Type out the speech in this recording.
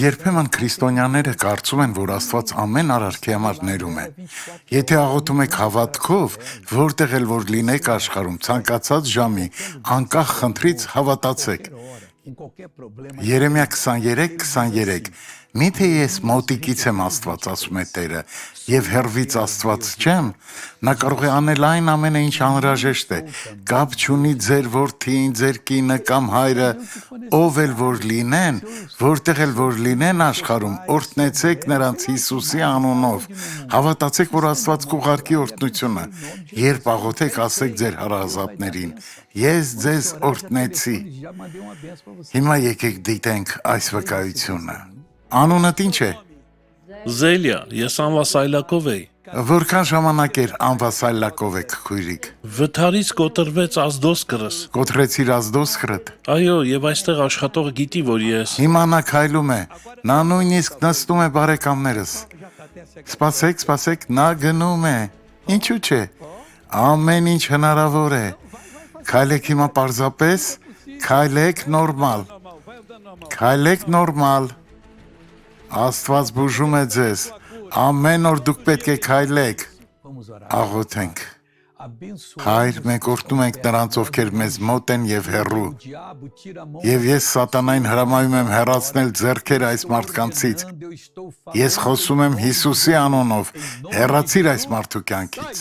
Երբեմն քրիստոնյաները կարծում են, որ Աստված ամեն արարքի համար ներում է։ Եթե աղոթում եք հավատքով, որտեղ էլ որ լինեք աշխարհում, ցանկացած ժամի, անկախ խնդրից հավատացեք։ Երեմիա 23:23 Միթե ես մոտիկից եմ Աստված, ասում է Տերը, եւ հեռվից Աստված չեմ, նա կարող է անել այն ամենը, ինչ անհրաժեշտ է, կապ չունի ձեր որդին, ձեր կինը կամ հայրը, ով էլ որ լինեն, որտեղ էլ որ լինեն աշխարհում, օրհնեցեք նրանց Հիսուսի անունով, հավատացեք, որ Աստված կուղարկի օրհնությունը, երբ աղոթեք, ասեք ձեր հարազատներին, ես ձեզ օրհնեցի։ Հիմա եկեք դիտենք այս վկայությունը։ Անունդ ինչ է։ Զելիա, ես անվասայլակով էի։ Որքան ժամանակ էր անվասայլակով եք քույրիկ։ Վթարից կոտրվեց ազդոսկրս։ Կոտրեցիր ազդոսկրդ։ Այո, եւ այստեղ աշխատողը գիտի, որ ես։ Հիմա նա քայլում է, նա նույնիսկ նստում է բարեկամներս։ Սպասեք, նա գնում է։ Ինչու՞ չէ։ Ամեն ինչ հնարավոր է։ Քայլեք հիմա պարզապես, քայլեք նորմալ։ Աստված բուժում է ձեզ, ամեն օր դուք պետք է քայլեք, աղոթենք, Հայր, մենք օրհնում ենք նրանց, ովքեր մեզ մոտ են և հեռու, և ես սատանային հրամայում եմ հեռացնել ձեռքերը այս մարդկանցից, ես խոսում եմ Հիսուսի անունով, հեռացիր այս մարդու կյանքից։